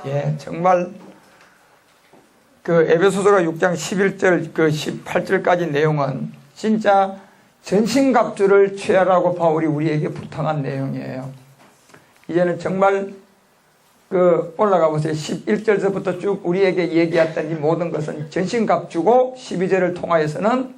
예, 정말 그 에베소서가 6장 11절 그 18절까지 내용은 진짜 전신갑주를 취하라고 바울이 우리에게 부탁한 내용이에요. 이제는 정말 그 올라가 보세요. 11절서부터 쭉 우리에게 얘기했던 이 모든 것은 전신갑주고 12절을 통하여서는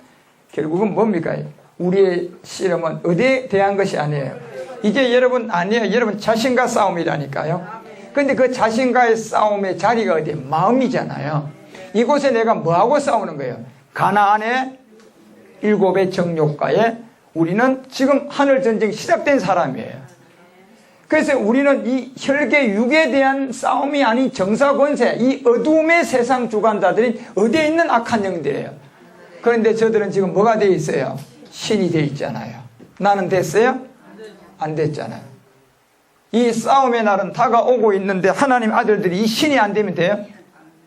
결국은 뭡니까? 우리의 씨름은 어디에 대한 것이 아니에요. 이제 여러분 아니에요. 여러분 자신과 싸움이라니까요. 그런데 그 자신과의 싸움의 자리가 어디에? 마음이잖아요. 이곳에 내가 뭐하고 싸우는 거예요? 가나안의 7의 정욕과에 우리는 지금 하늘 전쟁이 시작된 사람이에요. 그래서 우리는 이 혈계 육에 대한 싸움이 아닌 정사권세, 이 어두움의 세상 주관자들이 어디에 있는 악한 영들이에요. 그런데 저들은 지금 뭐가 되어 있어요? 신이 되어 있잖아요. 나는 됐어요? 안 됐잖아요. 이 싸움의 날은 다가오고 있는데 하나님 아들들이 이 신이 안 되면 돼요?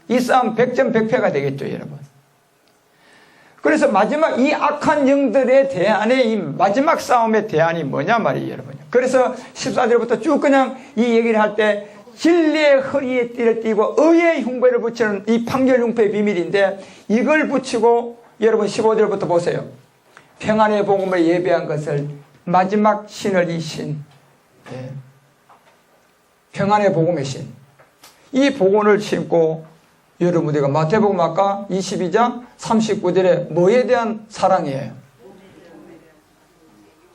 이 싸움 100점 100패가 되겠죠, 여러분. 그래서 마지막 이 악한 영들에 대안의 이 마지막 싸움의 대안이 뭐냐 말이에요, 여러분. 그래서 14절부터 쭉 그냥 이 얘기를 할 때 진리의 허리에 띠를 띠고 의의 흉배를 붙이는 이 판결 흉배의 비밀인데 이걸 붙이고 여러분 15절부터 보세요. 평안의 복음을 예배한 것을 마지막 신을 이 신, 예. 평안의 복음의 신, 이 복음을 신고 여러분 우리가 마태복음 아까 22장 39절에 뭐에 대한 사랑이에요?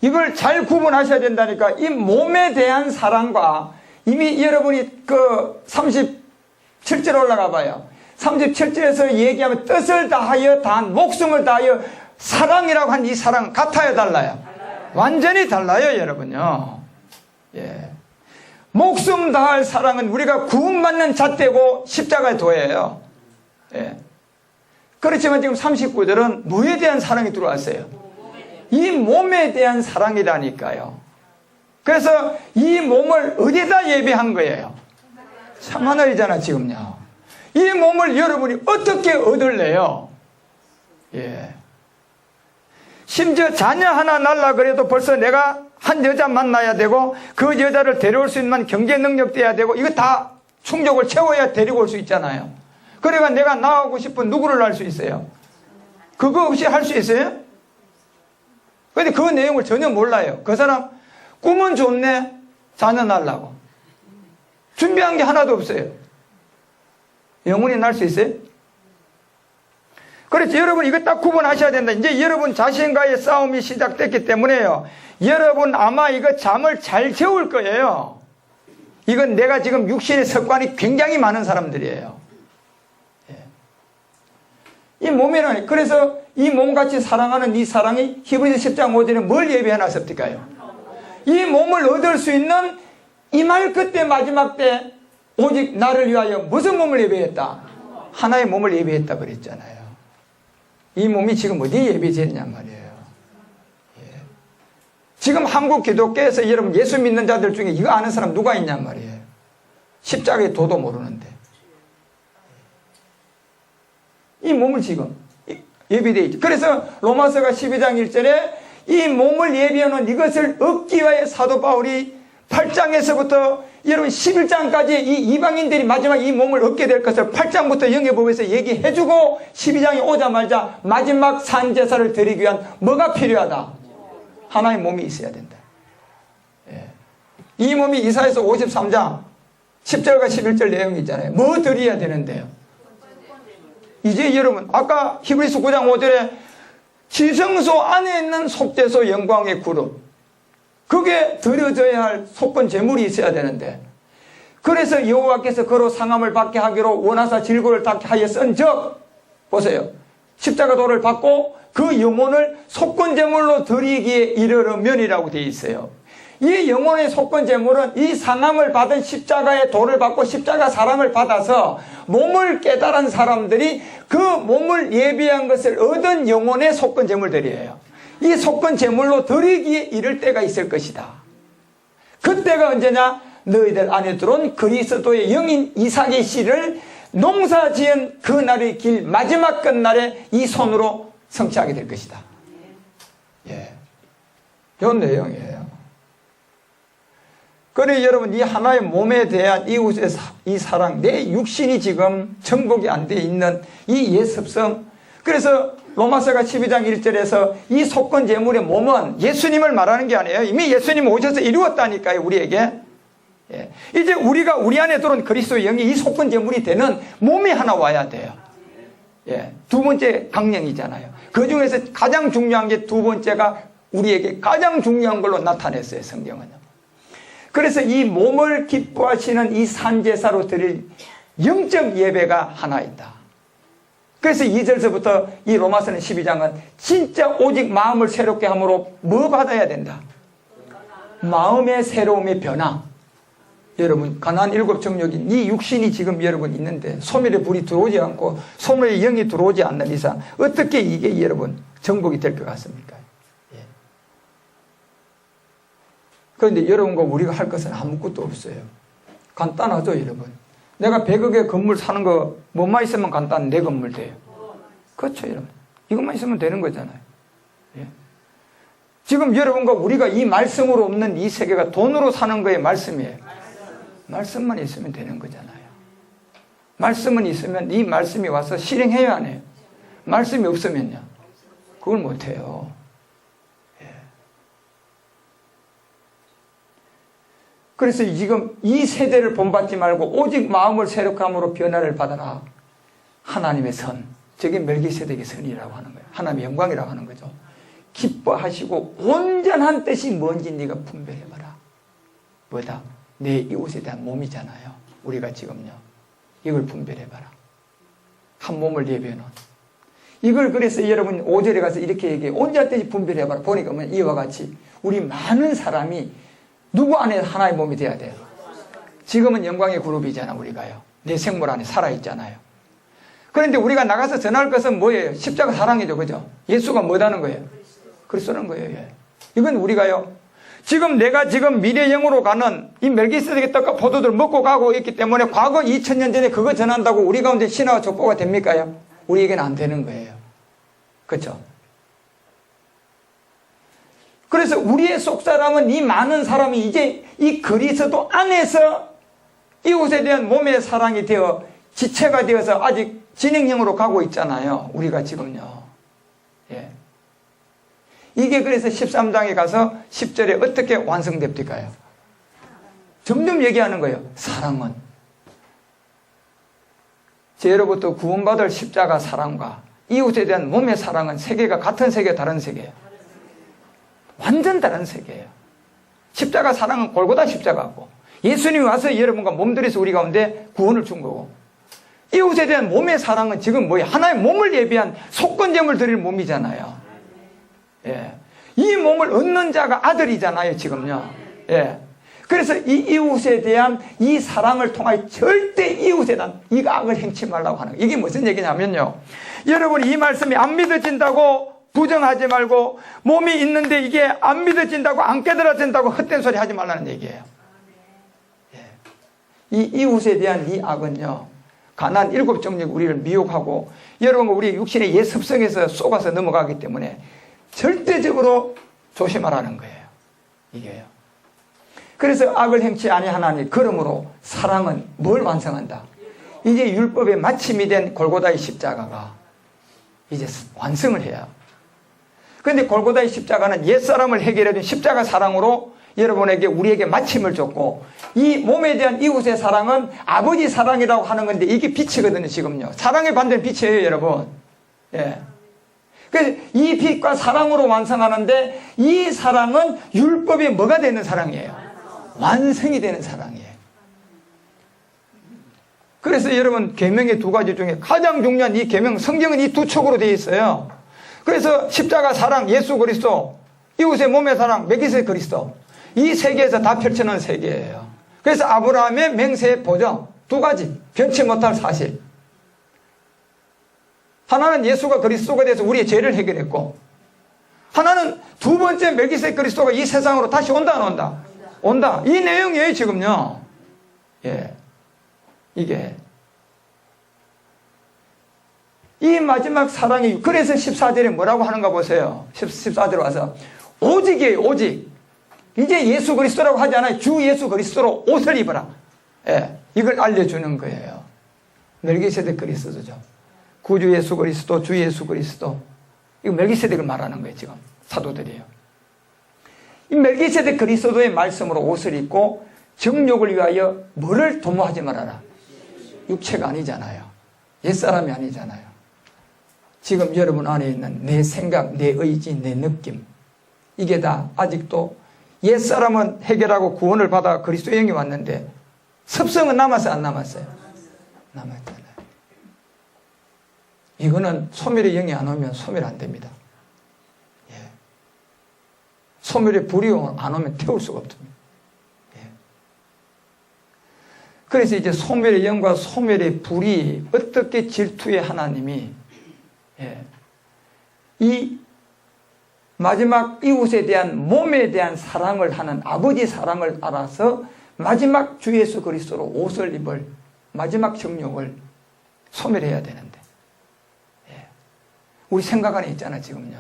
이걸 잘 구분하셔야 된다니까. 이 몸에 대한 사랑과 이미 여러분이 그 37절 올라가 봐요. 37절에서 얘기하면 뜻을 다하여 단 목숨을 다하여 사랑이라고 한 이 사랑 같아요, 달라요? 완전히 달라요, 여러분요. 예. 목숨 다할 사랑은 우리가 구원받는 잣대고 십자가의 도예요. 예. 그렇지만 지금 39절은 뭐에 대한 사랑이 들어왔어요? 이 몸에 대한 사랑이라니까요. 그래서 이 몸을 어디다 예배한 거예요? 참하늘이잖아, 지금요. 이 몸을 여러분이 어떻게 얻을래요? 예. 심지어 자녀 하나 낳으려 그래도 벌써 내가 한 여자 만나야 되고 그 여자를 데려올 수 있는 경제 능력 돼야 되고 이거 다 충족을 채워야 데리고 올 수 있잖아요. 그러니까 내가 낳고 싶은 누구를 낳을 수 있어요? 그거 없이 할 수 있어요? 근데 그 내용을 전혀 몰라요. 그 사람 꿈은 좋네, 자녀 낳으려고 준비한 게 하나도 없어요. 영혼이 날 수 있어요? 그렇지, 여러분 이거 딱 구분하셔야 된다. 이제 여러분 자신과의 싸움이 시작됐기 때문에요. 여러분 아마 이거 잠을 잘 재울 거예요. 이건 내가 지금 육신의 습관이 굉장히 많은 사람들이에요. 예. 이 몸에는, 그래서 이 몸같이 사랑하는 이 사랑이 히브리서 10장 5절에 뭘 예배해놨습니까요? 이 몸을 얻을 수 있는 이 말 그때 마지막 때 오직 나를 위하여 무슨 몸을 예배했다? 하나의 몸을 예배했다 그랬잖아요. 이 몸이 지금 어디에 예배됐냔 말이에요. 예. 지금 한국 기독교에서 여러분 예수 믿는 자들 중에 이거 아는 사람 누가 있냔 말이에요. 십자가의 도도 모르는데. 이 몸을 지금 예배되어 있죠. 그래서 로마서가 12장 1절에 이 몸을 예배하는 이것을 얻기 위해 사도 바울이 8장에서부터 여러분 11장까지 이 이방인들이 마지막 이 몸을 얻게 될 것을 8장부터 영예법에서 얘기해주고 12장에 오자마자 마지막 산제사를 드리기 위한 뭐가 필요하다? 하나의 몸이 있어야 된다. 예. 이 몸이 이사야서 53장 10절과 11절 내용이 있잖아요. 뭐 드려야 되는데요? 이제 여러분 아까 히브리서 9장 5절에 지성소 안에 있는 속죄소 영광의 그룹, 그게 드려져야 할 속건 제물이 있어야 되는데, 그래서 여호와께서 그로 상함을 받게 하기로 원하사 질고를 닦게 하였은즉, 보세요, 십자가 도를 받고 그 영혼을 속건 제물로 드리기에 이르르면이라고 되어 있어요. 이 영혼의 속건 제물은 이 상함을 받은 십자가의 도를 받고 십자가 사랑을 받아서 몸을 깨달은 사람들이 그 몸을 예비한 것을 얻은 영혼의 속건 제물들이에요. 이 속건 제물로 드리기에 이를 때가 있을 것이다. 그때가 언제냐? 너희들 안에 들어온 그리스도의 영인 이삭의 씨를 농사 지은 그날의 길 마지막 끝날에 이 손으로 성취하게 될 것이다. 예, 이런 내용이에요. 그래 여러분, 이 하나의 몸에 대한 이웃의 이 사랑, 내 육신이 지금 정복이 안 돼 있는 이 예습성. 그래서 로마서가 12장 1절에서 이 속건 제물의 몸은 예수님을 말하는 게 아니에요. 이미 예수님 오셔서 이루었다니까요, 우리에게. 예. 이제 우리가 우리 안에 들어온 그리스도의 영이 이 속건 제물이 되는 몸이 하나 와야 돼요. 예. 두 번째 강령이잖아요. 그 중에서 가장 중요한 게 두 번째가 우리에게 가장 중요한 걸로 나타냈어요, 성경은요. 그래서 이 몸을 기뻐하시는 이 산제사로 드릴 영적 예배가 하나 있다. 그래서 2절서부터 이 로마서는 12장은 진짜 오직 마음을 새롭게 함으로 뭐 받아야 된다? 마음의 새로움의 변화. 여러분, 가나안 7 정욕인 이 육신이 지금 여러분 있는데 소멸의 불이 들어오지 않고 소멸의 영이 들어오지 않는 이상 어떻게 이게 여러분 정복이 될 것 같습니까? 예. 그런데 여러분과 우리가 할 것은 아무것도 없어요. 간단하죠, 여러분. 내가 100억의 건물 사는 거 뭐만 있으면 간단, 내 건물 돼요. 그렇죠, 여러분. 이것만 있으면 되는 거잖아요. 예. 지금 여러분과 우리가 이 말씀으로 없는 이 세계가 돈으로 사는 거의 말씀이에요. 말씀만 있으면 되는 거잖아요. 말씀은 있으면 이 말씀이 와서 실행해야 하네요. 말씀이 없으면요, 그걸 못해요. 예. 그래서 지금 이 세대를 본받지 말고 오직 마음을 새롭게 함으로 변화를 받아라. 하나님의 선, 저게 멜기세덱의 선이라고 하는 거예요. 하나님의 영광이라고 하는 거죠. 기뻐하시고 온전한 뜻이 뭔지 네가 분별해봐라. 뭐다? 내 이웃에 대한 몸이잖아요. 우리가 지금요, 이걸 분별해봐라. 한 몸을 예배해놓은 이걸. 그래서 여러분 5절에 가서 이렇게 얘기해. 온전한 뜻이 분별해봐라. 보니까 이와 같이 우리 많은 사람이 누구 안에 하나의 몸이 돼야 돼요? 지금은 영광의 그룹이잖아. 우리가요, 내 생물 안에 살아있잖아요. 그런데 우리가 나가서 전할 것은 뭐예요? 십자가 사랑이죠. 그죠? 예수가 뭐다는 거예요? 그리스도는 거예요. 예. 이건 우리가요, 지금 내가 지금 미래영으로 가는 이 멜기세덱의 떡과 포도들 먹고 가고 있기 때문에 과거 2000년 전에 그거 전한다고 우리 가운데 신화와 족보가 됩니까요? 우리에게는 안 되는 거예요. 그렇죠? 그래서 우리의 속사람은 이 많은 사람이 이제 이 그리스도 안에서 이웃에 대한 몸의 사랑이 되어 지체가 되어서 아직 진행형으로 가고 있잖아요. 우리가 지금요. 예. 이게 그래서 13장에 가서 10절에 어떻게 완성됩니까요? 점점 얘기하는 거예요. 사랑은. 죄로부터 구원받을 십자가 사랑과 이웃에 대한 몸의 사랑은 세계가 같은 세계, 다른 세계예요. 완전 다른 세계예요. 십자가 사랑은 골고다 십자가고, 예수님이 와서 여러분과 몸들여서 우리 가운데 구원을 준 거고, 이웃에 대한 몸의 사랑은 지금 뭐예요? 하나의 몸을 예비한 속건제물 드릴 몸이잖아요. 예. 이 몸을 얻는 자가 아들이잖아요, 지금요. 예. 그래서 이 이웃에 대한 이 사랑을 통하여 절대 이웃에 대한 이 악을 행치 말라고 하는 거예요. 이게 무슨 얘기냐면요, 여러분 이 말씀이 안 믿어진다고 부정하지 말고, 몸이 있는데 이게 안 믿어진다고, 안 깨달아진다고 헛된 소리 하지 말라는 얘기예요. 예. 이 이웃에 대한 이 악은요, 가나안 7 정욕이 우리를 미혹하고 여러분과 우리 육신의 옛 습성에서 쏘가서 넘어가기 때문에 절대적으로 조심하라는 거예요. 이게요. 그래서 악을 행치 아니하나니 그러므로 사랑은 뭘 완성한다? 이제 율법의 마침이 된 골고다의 십자가가 이제 완성을 해야. 그런데 골고다의 십자가는 옛사람을 해결해준 십자가 사랑으로 여러분에게, 우리에게 마침을 줬고, 이 몸에 대한 이웃의 사랑은 아버지 사랑이라고 하는 건데 이게 빛이거든요, 지금요. 사랑의 반대는 빛이에요, 여러분. 예. 그래서 이 빛과 사랑으로 완성하는데, 이 사랑은 율법이 뭐가 되는 사랑이에요? 완성이 되는 사랑이에요. 그래서 여러분 계명의 2가지 중에 가장 중요한 이 계명, 성경은 이 2촉으로 되어 있어요. 그래서 십자가 사랑, 예수 그리스도, 이웃의 몸의 사랑, 멜기세덱 그리스도, 이 세계에서 다 펼쳐놓은 세계예요. 그래서 아브라함의 맹세의 보정 2가지, 변치 못할 사실. 하나는 예수가 그리스도가 돼서 우리의 죄를 해결했고, 하나는 두 번째 멜기세덱 그리스도가 이 세상으로 다시 온다, 안 온다? 온다. 이 내용이에요, 지금요. 예. 이게. 이 마지막 사랑이, 그래서 14절에 뭐라고 하는가 보세요. 14절에 와서 오직이에요, 오직. 이제 예수 그리스도라고 하지 않아요. 주 예수 그리스도로 옷을 입어라. 예, 이걸 알려주는 거예요. 멜기세덱 그리스도죠. 구주 예수 그리스도, 주 예수 그리스도. 이거 멜기세덱을 말하는 거예요. 지금 사도들이에요. 이 멜기세덱 그리스도의 말씀으로 옷을 입고 정욕을 위하여 뭐를 도모하지 말아라. 육체가 아니잖아요. 옛사람이 아니잖아요. 지금 여러분 안에 있는 내 생각, 내 의지, 내 느낌, 이게 다 아직도 옛사람은 해결하고 구원을 받아 그리스도의 영이 왔는데 습성은 남았어요? 안 남았어요? 남았잖아요. 이거는 소멸의 영이 안 오면 소멸 안 됩니다. 예. 소멸의 불이 안 오면 태울 수가 없습니다. 예. 그래서 이제 소멸의 영과 소멸의 불이 어떻게 질투의 하나님이 이 마지막 이웃에 대한 몸에 대한 사랑을 하는 아버지 사랑을 알아서 마지막 주 예수 그리스도로 옷을 입을 마지막 정욕을 소멸해야 되는데 우리 생각 안에 있잖아 지금요.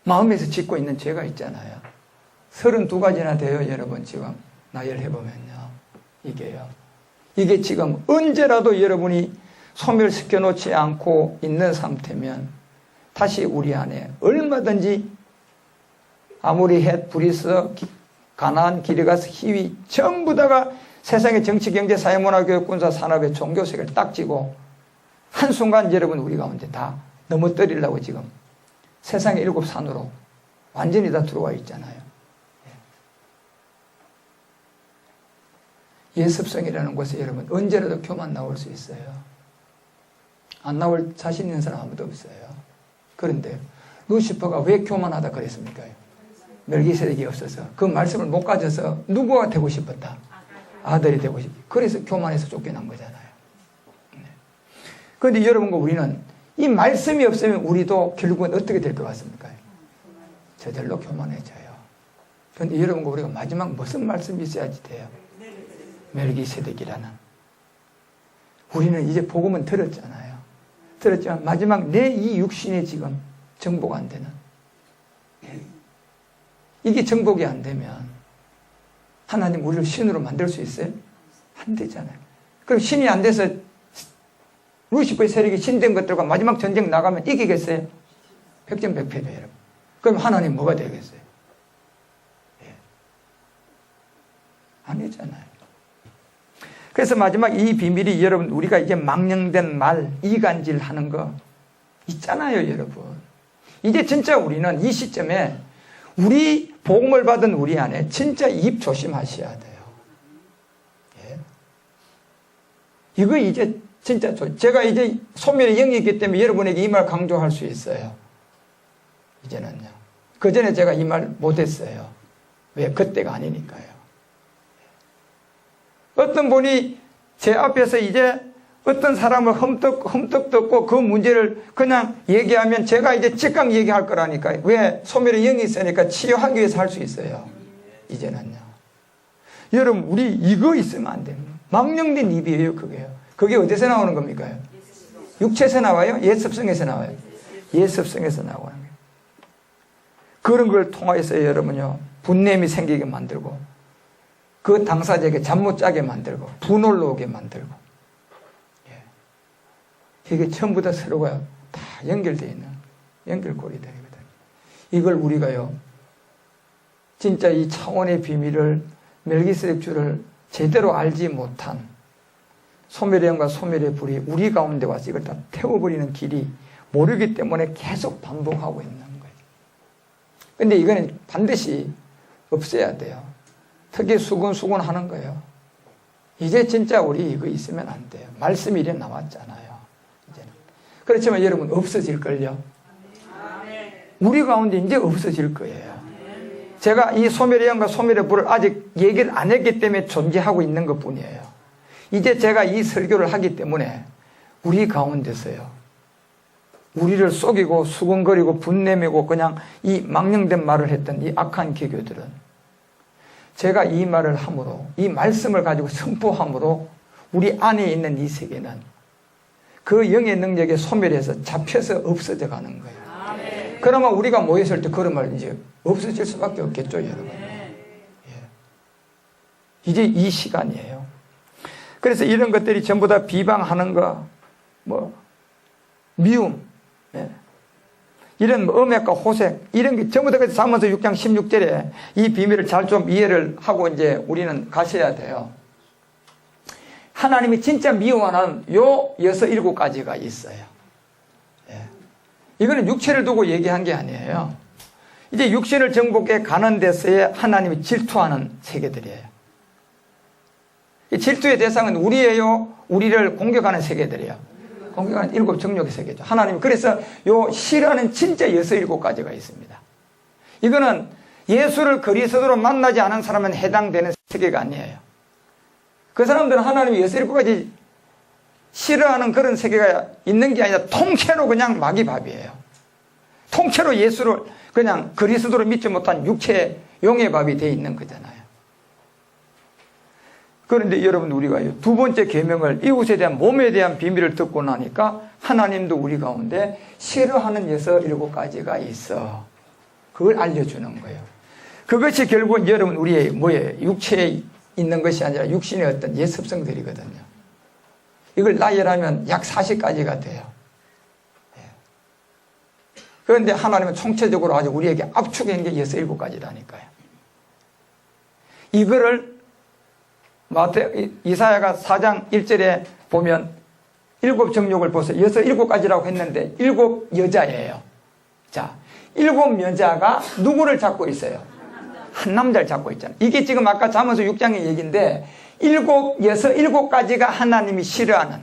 마음에서 짓고 있는 죄가 있잖아요. 32가지나 돼요 여러분. 지금 나열 해보면요. 이게 지금 언제라도 여러분이 소멸시켜 놓지 않고 있는 상태면 다시 우리 안에 얼마든지 아무리 헷, 브리스, 가나안, 기르가스, 히위 전부 다가 세상의 정치, 경제, 사회, 문화, 교육, 군사, 산업의 종교색을 딱 쥐고 한순간 여러분 우리 가운데 다 넘어뜨리려고 지금 세상의 7 산으로 완전히 다 들어와 있잖아요. 예습성이라는 곳에 여러분 언제라도 교만 나올 수 있어요. 안 나올 자신 있는 사람 아무도 없어요. 그런데 루시퍼가 왜 교만하다 그랬습니까? 멜기세덱이 없어서 그 말씀을 못 가져서 누구가 되고 싶었다? 아들이 되고 싶다. 그래서 교만해서 쫓겨난 거잖아요. 그런데 여러분과 우리는 이 말씀이 없으면 우리도 결국은 어떻게 될 것 같습니까? 저절로 교만해져요. 그런데 여러분과 우리가 마지막 무슨 말씀이 있어야지 돼요? 멜기세덱이라는. 우리는 이제 복음은 들었잖아요. 들었지만 마지막 내 이 육신이 지금 정복 안 되는, 이게 정복이 안 되면 하나님 우리를 신으로 만들 수 있어요? 안 되잖아요. 그럼 신이 안 돼서 루시퍼의 세력이 신된 것들과 마지막 전쟁 나가면 이기겠어요? 백전백패죠 여러분. 그럼 하나님 뭐가 되겠어요? 아니잖아요. 그래서 마지막 이 비밀이 여러분 우리가 이제 망령된 말, 이간질 하는 거 있잖아요 여러분. 이제 진짜 우리는 이 시점에 우리 복음을 받은 우리 안에 진짜 입 조심하셔야 돼요. 이거 이제 진짜 제가 이제 소멸의 영이 있기 때문에 여러분에게 이 말 강조할 수 있어요. 이제는요. 그전에 제가 이 말 못했어요. 왜? 그때가 아니니까요. 어떤 분이 제 앞에서 이제 어떤 사람을 흠떡 듣고 그 문제를 그냥 얘기하면 제가 이제 즉각 얘기할 거라니까요. 왜? 소멸의 영이 있으니까 치유하기 위해서 할 수 있어요. 이제는요. 여러분 우리 이거 있으면 안 됩니다. 망령된 입이에요 그게요. 그게 어디서 나오는 겁니까? 육체에서 나와요? 옛습성에서 나와요? 옛습성에서 나오는 거예요. 그런 걸 통해서 여러분요 분냄이 생기게 만들고 그 당사자에게 잠 못 자게 만들고 분노를 오게 만들고 이게 전부 다 서로가 다 연결되어 있는 연결고리들이거든요. 이걸 우리가요 진짜 이 차원의 비밀을 멜기세덱 주를 제대로 알지 못한 소멸의 영과 소멸의 불이 우리 가운데 와서 이걸 다 태워버리는 길이 모르기 때문에 계속 반복하고 있는 거예요. 근데 이거는 반드시 없애야 돼요. 특히 수군수군 하는 거예요. 이제 진짜 우리 이거 있으면 안 돼요. 말씀이 이래 나왔잖아요. 이제는. 그렇지만 여러분 없어질걸요. 우리 가운데 이제 없어질 거예요. 제가 이 소멸의 영과 소멸의 불을 아직 얘기를 안 했기 때문에 존재하고 있는 것 뿐이에요. 이제 제가 이 설교를 하기 때문에 우리 가운데서요 우리를 속이고 수군거리고 분내매고 그냥 이 망령된 말을 했던 이 악한 개교들은 제가 이 말을 함으로 이 말씀을 가지고 선포함으로 우리 안에 있는 이 세계는 그 영의 능력에 소멸해서 잡혀서 없어져 가는 거예요. 그러면 우리가 모였을 때 그런 말 이제 없어질 수밖에 없겠죠, 여러분. 이제 이 시간이에요. 그래서 이런 것들이 전부 다 비방하는 거, 미움, 이런 음액과 호색, 이런 게 전부 다 사무서 6장 16절에 이 비밀을 잘 좀 이해를 하고 이제 우리는 가셔야 돼요. 하나님이 진짜 미워하는 요 6, 7가지가 있어요. 이거는 육체를 두고 얘기한 게 아니에요. 이제 육신을 정복해 가는 데서의 하나님이 질투하는 세계들이에요. 이 질투의 대상은 우리예요? 우리를 공격하는 세계들이에요. 공격하는 7 정욕의 세계죠. 하나님 그래서 요 싫어하는 진짜 6, 7가지가 있습니다. 이거는 예수를 그리스도로 만나지 않은 사람은 해당되는 세계가 아니에요. 그 사람들은 하나님이 6, 7가지 싫어하는 그런 세계가 있는 게 아니라 통째로 그냥 마귀밥이에요. 통째로 예수를 그냥 그리스도로 믿지 못한 육체의 용의 밥이 되어 있는 거잖아요. 그런데 여러분 우리가 두 번째 계명을 이웃에 대한 몸에 대한 비밀을 듣고 나니까 하나님도 우리 가운데 싫어하는 6, 7가지가 있어. 그걸 알려주는 거예요. 그것이 결국은 여러분 우리의 뭐예요? 육체에 있는 것이 아니라 육신의 어떤 옛 습성들이거든요. 이걸 나열하면 약 40가지가 돼요. 그런데 하나님은 총체적으로 아주 우리에게 압축한 게 6, 7가지라니까요. 이거를 이사야가 4장 1절에 보면 7 정욕을 보세요. 6, 7가지라고 했는데 7 여자예요. 자, 7 여자가 누구를 잡고 있어요? 한 남자를 잡고 있잖아요. 이게 지금 아까 잠언서 6장의 얘기인데 6, 7가지가 하나님이 싫어하는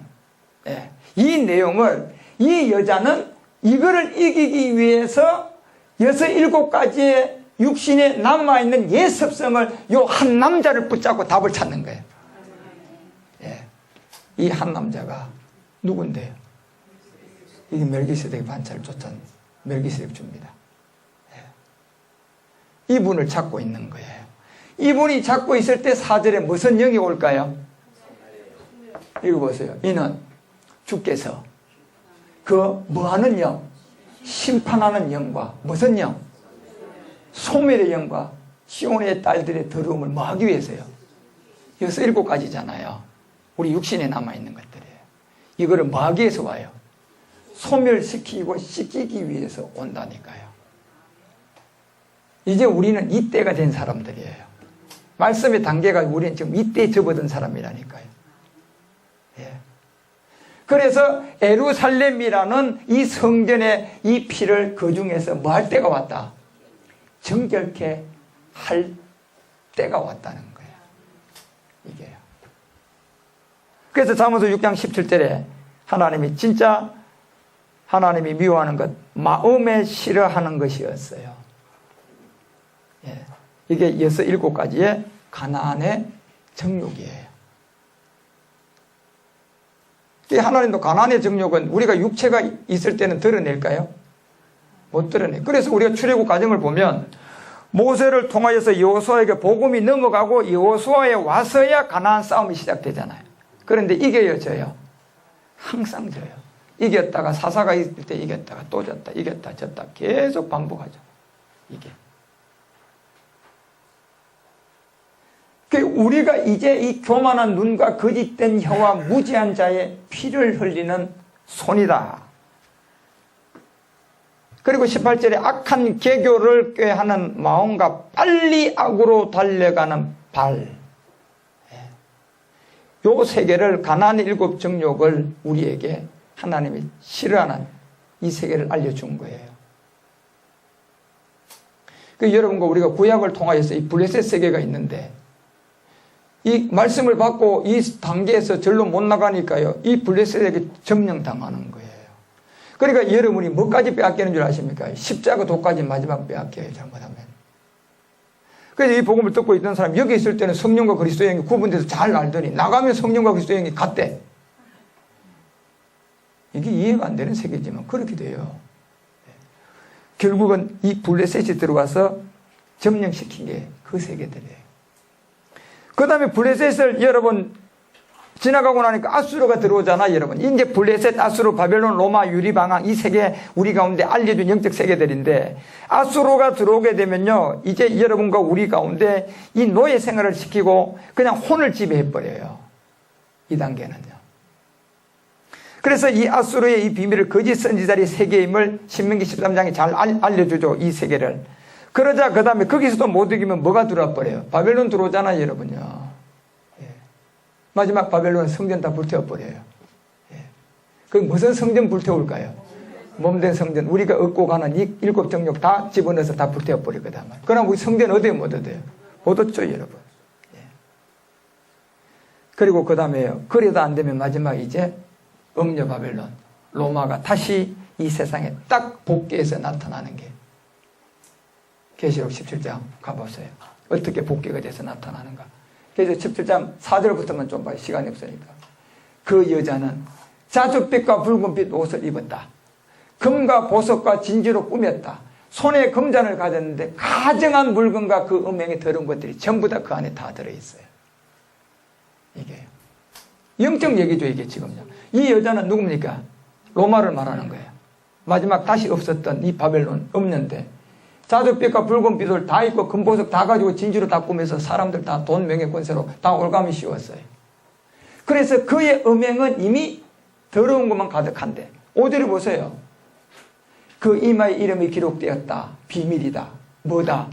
이 내용을 이 여자는 이거를 이기기 위해서 6, 7가지의 육신에 남아있는 옛 습성을 요 한 남자를 붙잡고 답을 찾는 거예요. 이 한 남자가 누군데요? 이게 멜기세덱의 반차를 쫓은 멜기세덱 주입니다. 이분을 찾고 있는 거예요. 이분이 찾고 있을 때 4절에 무슨 영이 올까요? 이거 보세요. 이는 주께서 그 뭐하는 영? 심판하는 영과 무슨 영? 소멸의 영과 시온의 딸들의 더러움을 뭐하기 위해서요? 6, 7가지잖아요. 우리 육신에 남아있는 것들이에요. 이거를 뭐하기 위해서 와요? 소멸시키고 씻기기 위해서 온다니까요. 이제 우리는 이때가 된 사람들이에요. 말씀의 단계가 우리는 지금 이때에 접어든 사람이라니까요. 그래서 예루살렘이라는 이 성전의 이 피를 그 중에서 뭐 할 때가 왔다? 정결케 할 때가 왔다는 거예요. 이게요. 그래서 잠언서 6장 17절에 하나님이 진짜 하나님이 미워하는 것, 마음에 싫어하는 것이었어요. 이게 6, 7가지의 가나안의 정욕이에요. 하나님도 가나안의 정욕은 우리가 육체가 있을 때는 드러낼까요? 못 드러내요. 그래서 우리가 출애굽 과정을 보면 모세를 통하여서 여호수아에게 복음이 넘어가고 여호수아에 와서야 가나안 싸움이 시작되잖아요. 그런데 이겨요, 져요? 항상 져요. 이겼다가 사사가 있을 때 이겼다가 또 졌다, 이겼다, 졌다 계속 반복하죠. 이게. 우리가 이제 이 교만한 눈과 거짓된 혀와 무지한 자의 피를 흘리는 손이다. 그리고 18절에 악한 계교를 꾀하는 마음과 빨리 악으로 달려가는 발. 요 세 개를 가나안의 7 정욕을 우리에게 하나님이 싫어하는 이 세계를 알려준 거예요. 여러분과 우리가 구약을 통하여서 이 블레셋 세계가 있는데 이 말씀을 받고 이 단계에서 절로 못 나가니까요. 이 블레셋에게 점령당하는 거예요. 그러니까 여러분이 뭐까지 빼앗기는 줄 아십니까? 십자가 도까지 마지막 빼앗겨요. 잘못하면. 그래서 이 복음을 듣고 있던 사람이 여기 있을 때는 성령과 그리스도의 영이 구분돼서 잘 알더니 나가면 성령과 그리스도의 영이 같대. 이게 이해가 안 되는 세계지만 그렇게 돼요. 결국은 이 블레셋이 들어와서 점령시킨 게 그 세계들이에요. 그 다음에 블레셋을 여러분 지나가고 나니까 아수르가 들어오잖아, 여러분. 이제 블레셋, 아수르, 바벨론, 로마, 유리방황 이 세계 우리 가운데 알려준 영적 세계들인데 아수르가 들어오게 되면요, 이제 여러분과 우리 가운데 이 노예 생활을 시키고 그냥 혼을 지배해버려요. 이 단계는요. 그래서 이 아수르의 이 비밀을 거짓 선지자의 세계임을 신명기 13장에 잘 알려주죠, 이 세계를. 그러자 그 다음에 거기서도 못 이기면 뭐가 들어와 버려요? 바벨론 들어오잖아요, 여러분요. 마지막 바벨론 성전 다 불태워버려요. 그 무슨 성전 불태울까요? 몸된 성전. 우리가 얻고 가는 이 7 정욕 다 집어넣어서 다 불태워버리거든. 그럼 우리 성전 어디에 못 얻어요? 못 얻죠, 여러분. 그리고 그 다음에요. 그래도 안 되면 마지막 이제 음녀 바벨론. 로마가 다시 이 세상에 딱 복귀해서 나타나는 게 계시록 17장 가보세요. 어떻게 복귀가 돼서 나타나는가. 그래서 17장 4절부터만 좀 봐요. 시간이 없으니까. 그 여자는 자줏빛과 붉은빛 옷을 입었다. 금과 보석과 진주로 꾸몄다. 손에 금잔을 가졌는데 가정한 물건과 그 음행에 더러운 것들이 전부 다 그 안에 다 들어있어요. 이게 영적 얘기죠, 이게 지금요. 이 여자는 누굽니까? 로마를 말하는 거예요. 마지막 다시 없었던 이 바벨론 없는데 자줏빛과 붉은빛을 다 입고 금보석 다 가지고 진주로 다 꾸며서 사람들 다 돈 명예 권세로 다 올감이 씌웠어요. 그래서 그의 음행은 이미 더러운 것만 가득한데 5절에 보세요. 그 이마에 이름이 기록되었다. 비밀이다. 뭐다?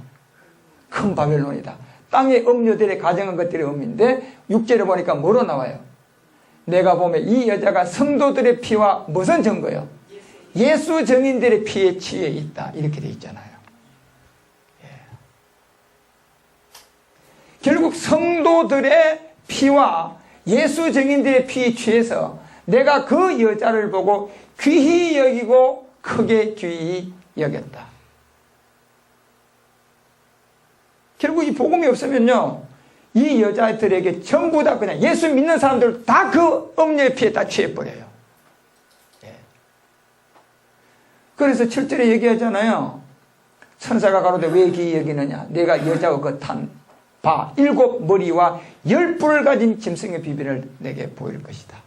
큰 바벨론이다. 땅의 음녀들의 가정한 것들의 음인데 6절에 보니까 뭐로 나와요? 내가 보면 이 여자가 성도들의 피와 무슨 증거요? 예수 증인들의 피에 취해 있다. 이렇게 돼 있잖아요. 결국 성도들의 피와 예수 증인들의 피에 취해서 내가 그 여자를 보고 귀히 여기고 크게 귀히 여겼다. 결국 이 복음이 없으면요, 이 여자들에게 전부 다 그냥 예수 믿는 사람들 다 그 음녀의 피에 다 취해버려요. 그래서 7절에 얘기하잖아요. 천사가 가로되 왜 귀히 여기느냐? 내가 여자와 그 탄 바 7 머리와 10뿔을 가진 짐승의 비밀을 내게 보일 것이다.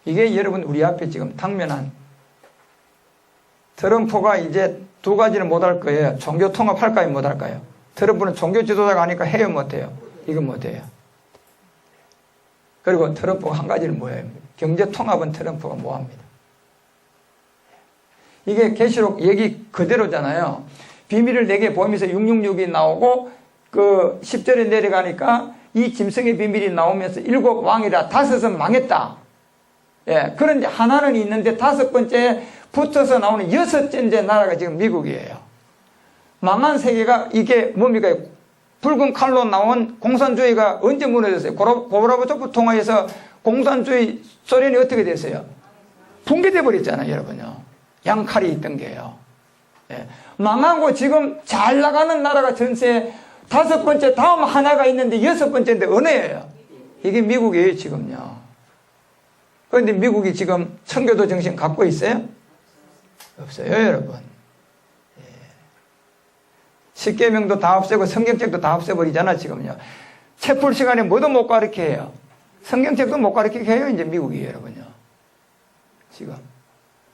이게 여러분 우리 앞에 지금 당면한 트럼프가 이제 2가지는 못할 거예요. 종교 통합할까요? 못할까요? 트럼프는 종교 지도자가 아니까 해요? 못해요? 이건 못해요. 그리고 트럼프가 한 가지는 뭐예요? 경제 통합은 트럼프가 뭐합니다. 이게 계시록 얘기 그대로잖아요. 비밀을 내게 보이면서 666이 나오고 그 10절에 내려가니까 이 짐승의 비밀이 나오면서 7 왕이라 5은 망했다. 그런데 하나는 있는데 5번째 붙어서 나오는 6번째 나라가 지금 미국이에요. 망한 세계가 이게 뭡니까? 붉은 칼로 나온 공산주의가 언제 무너졌어요? 고르바초프 통화에서 공산주의 소련이 어떻게 됐어요? 붕괴돼 버렸잖아요, 여러분요. 양칼이 있던 게요. 망하고 지금 잘 나가는 나라가 전세에 5번째 다음 하나가 있는데 6번째인데 어느 애예요? 이게 미국이에요, 지금요. 그런데 미국이 지금 청교도 정신 갖고 있어요? 없어요, 여러분. 십계명도 다 없애고 성경책도 다 없애버리잖아, 지금요. 책 풀 시간에 뭐도 못 가르쳐 해요. 성경책도 못 가르치게 해요, 이제 미국이, 여러분요. 지금.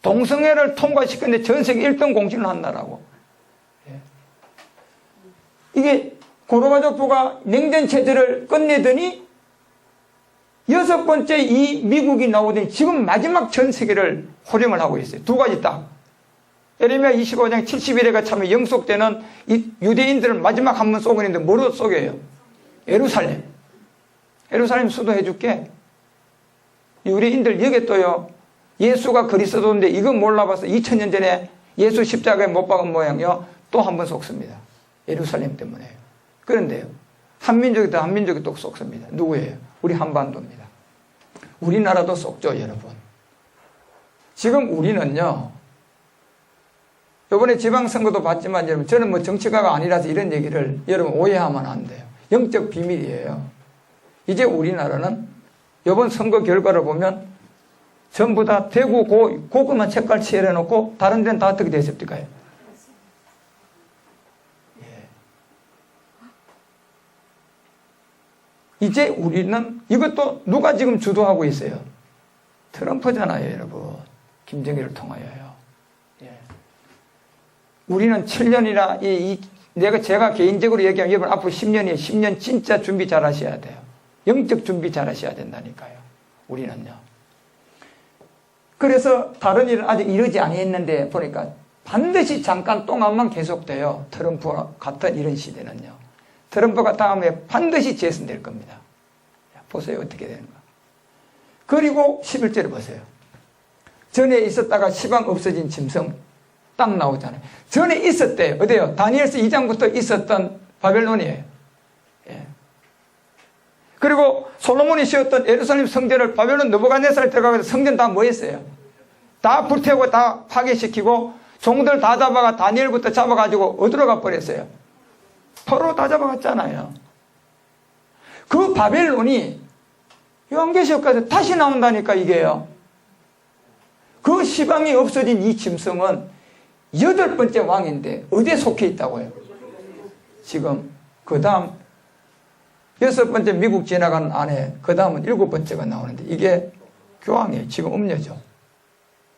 동성애를 통과시켰는데 전 세계 1등 공신을 한 나라고. 이게 고르바초프가 냉전체제를 끝내더니 6번째 이 미국이 나오더니 지금 마지막 전 세계를 호령을 하고 있어요. 2가지 딱. 예레미야 25장 70일에가 참 영속되는 이 유대인들을 마지막 한 번 쏘고있는데 뭐로 쏘게요? 예루살렘. 예루살렘 수도해줄게. 유대인들 여기 또요. 예수가 그리스도인데 이거 몰라봐서 2000년 전에 예수 십자가에 못 박은 모양이요. 또 한 번 속습니다. 예루살렘 때문에요. 그런데요. 한민족이 또 한민족이 또 속습니다. 누구예요? 우리 한반도입니다. 우리나라도 속죠, 여러분. 지금 우리는요. 이번에 지방선거도 봤지만 여러분 저는 뭐 정치가가 아니라서 이런 얘기를 여러분 오해하면 안 돼요. 영적 비밀이에요. 이제 우리나라는 이번 선거 결과를 보면 전부 다 대구 고구마 책갈치 해놓고 다른 데는 다 어떻게 됐습니까? 이제 우리는 이것도 누가 지금 주도하고 있어요? 트럼프잖아요, 여러분. 김정일을 통하여요. 예. 우리는 7년이나 제가 개인적으로 얘기하면 여러분 앞으로 10년이에요. 10년 진짜 준비 잘 하셔야 돼요. 영적 준비 잘 하셔야 된다니까요. 우리는요. 그래서 다른 일은 아직 이러지 아니했는데 보니까 반드시 잠깐 동안만 계속돼요. 트럼프와 같은 이런 시대는요. 트럼프가 다음에 반드시 재선될 겁니다. 보세요. 어떻게 되는가. 그리고 11절을 보세요. 전에 있었다가 시방 없어진 짐승 딱 나오잖아요. 전에 있었대요. 어디요? 다니엘서 2장부터 있었던 바벨론이에요. 예. 그리고 솔로몬이 지었던 예루살렘 성전을 바벨론 느부갓네살이 들어가서 성전 다 뭐 했어요? 다 불태우고 다 파괴시키고 종들 다 잡아가 다니엘부터 잡아가지고 어디로 가버렸어요? 포로로 다 잡아갔잖아요. 그 바벨론이 요한계시록까지 다시 나온다니까 이게요. 그 시방이 없어진 이 짐승은 8번째 왕인데 어디에 속해 있다고요? 지금 그 다음 6번째 미국 지나가는 안에 그 다음은 7번째가 나오는데 이게 교황이에요. 지금 음녀죠.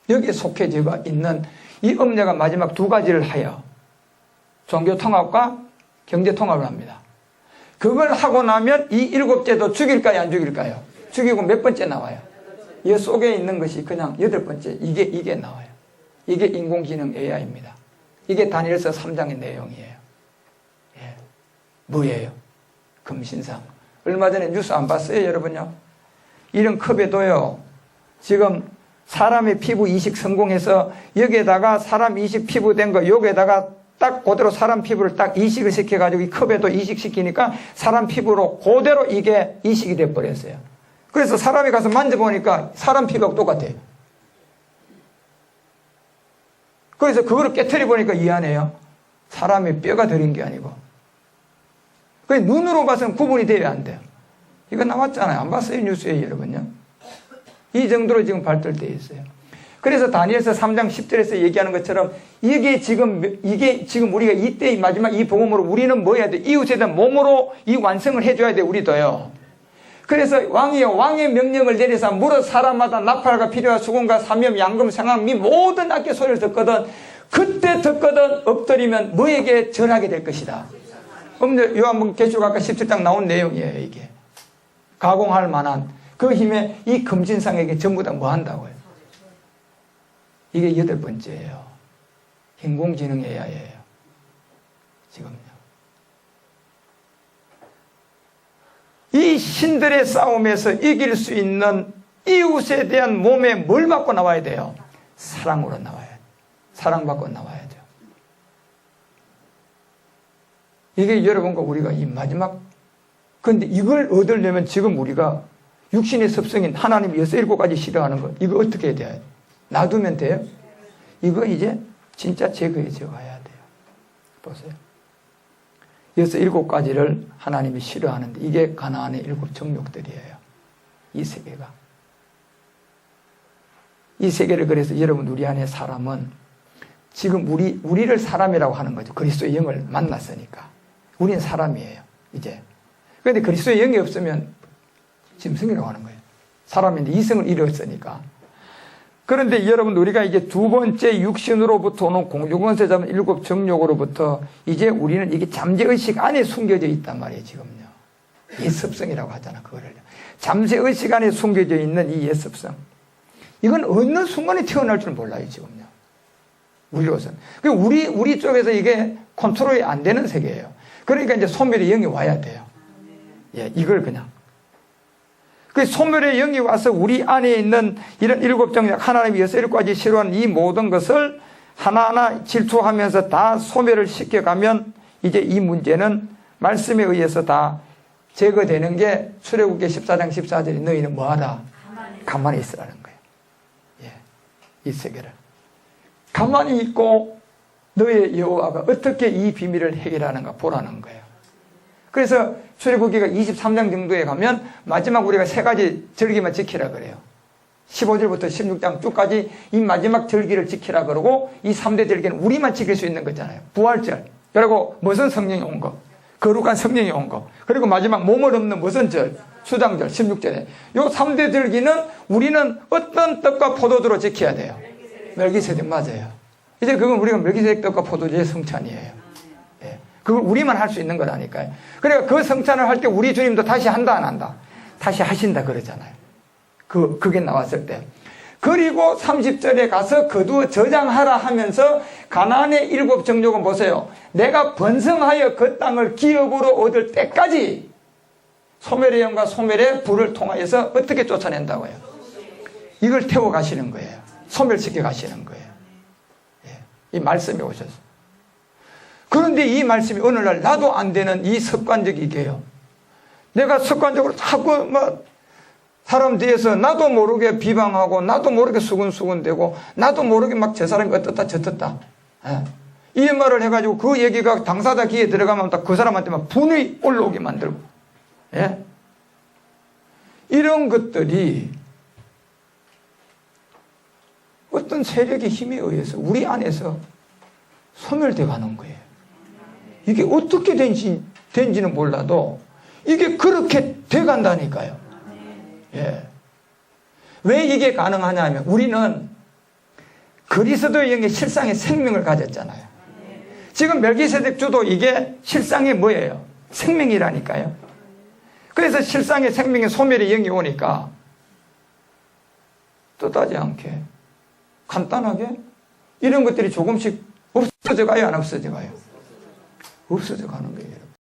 여기에 속해져 있는 이 음녀가 마지막 두 가지를 하여 종교통합과 경제통합을 합니다. 그걸 하고 나면 이 7째도 죽일까요? 안 죽일까요? 죽이고 몇 번째 나와요? 이 속에 있는 것이 그냥 8번째 이게 나와요. 이게 인공지능 AI입니다. 이게 다니엘서 3장의 내용이에요. 예. 뭐예요? 금신상. 얼마 전에 뉴스 안 봤어요, 여러분요? 이런 컵에도요, 지금 사람의 피부 이식 성공해서 여기에다가 사람 이식 피부 된 거, 여기에다가 딱 그대로 사람 피부를 딱 이식을 시켜가지고 이 컵에도 이식시키니까 사람 피부로 그대로 이게 이식이 돼버렸어요. 그래서 사람이 가서 만져보니까 사람 피부하고 똑같아요. 그래서 그거를 깨트려 보니까 이해하네요. 사람의 뼈가 들인 게 아니고. 그래서 눈으로 봐서는 구분이 돼야 안 돼요. 이거 나왔잖아요. 안 봤어요? 뉴스에 여러분요. 이 정도로 지금 발달되어 있어요. 그래서 다니엘서 3장 10절에서 얘기하는 것처럼 이게 지금 우리가 이때 마지막 이 복음으로 우리는 뭐 해야 돼? 이웃에 대한 몸으로 이 완성을 해줘야 돼, 우리도요. 그래서 왕의 명령을 내려서 무릇 사람마다 나팔과 피리와 수금과 사명, 양금, 상함 이 모든 악기 소리를 듣거든 그때 듣거든 엎드리면 뭐에게 전하게 될 것이다. 요한복음 계시록 아까 17장 나온 내용이에요. 이게 가공할 만한 그 힘에 이 금진상에게 전부 다 뭐 한다고요? 이게 8번째예요. 인공지능 AI예요. 지금요. 이 신들의 싸움에서 이길 수 있는 이웃에 대한 몸에 뭘 받고 나와야 돼요? 사랑으로 나와야 돼요. 사랑받고 나와야죠. 이게 여러분과 우리가 이 마지막, 그런데 이걸 얻으려면 지금 우리가 육신의 습성인 하나님 6-7가지 싫어하는 것, 이거 어떻게 해야 돼요? 놔두면 돼요? 이거 이제 진짜 제거해져 가야 돼요. 보세요. 6-7가지를 하나님이 싫어하는데 이게 가나안의 7 정욕들이에요. 이 세계가. 이 세계를 그래서 여러분 우리 안에 사람은 지금 우리를 사람이라고 하는 거죠. 그리스도의 영을 만났으니까. 우리는 사람이에요. 이제. 그런데 그리스도의 영이 없으면 짐승이라고 하는 거예요. 사람인데 이성을 잃었으니까. 그런데 여러분 우리가 이제 두 번째 육신으로부터 오는 공중권세 잡은 7 정욕으로부터 이제 우리는 이게 잠재의식 안에 숨겨져 있단 말이에요. 지금요. 옛습성이라고 하잖아. 그거를. 잠재의식 안에 숨겨져 있는 이 옛습성. 이건 어느 순간에 튀어나올 줄 몰라요. 지금요. 우리로서는. 우리 쪽에서 이게 컨트롤이 안 되는 세계예요. 그러니까 이제 소멸의 영이 와야 돼요. 예, 이걸 그냥. 그 소멸의 영이 와서 우리 안에 있는 이런 7 정욕, 하나님이 6-7가지 싫어하는 이 모든 것을 하나하나 질투하면서 다 소멸을 시켜가면 이제 이 문제는 말씀에 의해서 다 제거되는 게 출애굽기 14장 14절에 너희는 뭐하라? 가만히 있으라는 거예요. 예, 이 세계를. 가만히 있고 너의 여호와가 어떻게 이 비밀을 해결하는가 보라는 거예요. 그래서 출애굽기가 23장 정도에 가면 마지막 우리가 3가지 절기만 지키라 그래요. 15절부터 16장 쭉까지 이 마지막 절기를 지키라 그러고 이 3대 절기는 우리만 지킬 수 있는 거잖아요. 부활절. 그리고 무슨 성령이 온 거. 거룩한 성령이 온 거. 그리고 마지막 몸을 없는 무슨 절? 수장절 16절에. 요 3대 절기는 우리는 어떤 떡과 포도주로 지켜야 돼요? 멜기세덱 맞아요. 이제 그건 우리가 멜기세덱 떡과 포도주의 성찬이에요. 예. 그걸 우리만 할 수 있는 거라니까요. 그러니까 그 성찬을 할 때 우리 주님도 다시 한다 안 한다? 다시 하신다 그러잖아요. 그게 나왔을 때. 그리고 30절에 가서 거두어 저장하라 하면서 가나안의 7 정족은 보세요. 내가 번성하여 그 땅을 기업으로 얻을 때까지 소멸의 영과 소멸의 불을 통하여서 어떻게 쫓아낸다고요? 이걸 태워 가시는 거예요. 소멸시켜 가시는 거예요. 예. 이 말씀이 오셔서. 그런데 이 말씀이 어느 날 나도 안 되는 이 습관적이게요. 내가 습관적으로 자꾸 사람 뒤에서 나도 모르게 비방하고 나도 모르게 수근수근대고 나도 모르게 막 저 사람이 어떻다 저떻다. 예. 이 말을 해가지고 그 얘기가 당사자 귀에 들어가면 그 사람한테 막 분이 올라오게 만들고. 예. 이런 것들이 어떤 세력의 힘에 의해서 우리 안에서 소멸되어 가는 거예요. 이게 어떻게 된지는 몰라도 이게 그렇게 돼 간다니까요. 예. 왜 이게 가능하냐 하면 우리는 그리스도의 영의 실상의 생명을 가졌잖아요. 지금 멜기세덱 주도 이게 실상의 뭐예요? 생명이라니까요. 그래서 실상의 생명의 소멸의 영이 오니까 뜻하지 않게 간단하게 이런 것들이 조금씩 없어져 가요, 안 없어져 가요? 없어져 가는 거예요.